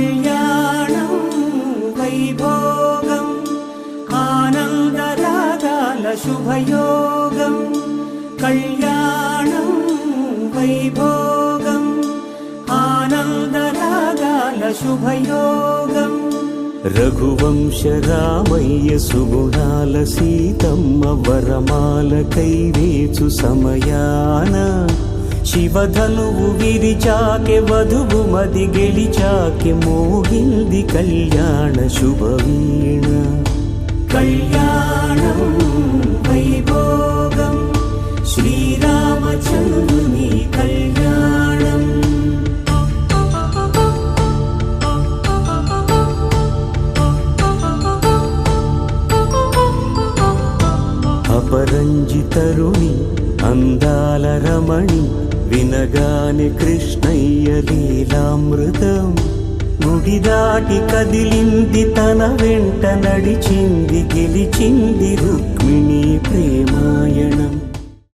కళ్యాణం వైభోగం ఆనందరాగాల శుభయోగం కళ్యాణం వైభోగం ఆనందరాగాల శుభయోగం రఘువంశ రామయ్య సుగుణాల సీతమ్మ వరమాల కైవేచు సమయాన శివధనువు విరిచాకె వధువు మది గెలిచాకె మోగింది కళ్యాణ శుభవీణ కళ్యాణం వైభోగం శ్రీరామచంద్రుని కళ్యాణం అపరంజితరుణి అందాల రమణి వినగానే కృష్ణయ్య లీలామృతం గుడి దాటి కదిలింది తన వెంట నడిచింది గెలిచింది రుక్మిణీ ప్రేమాయణం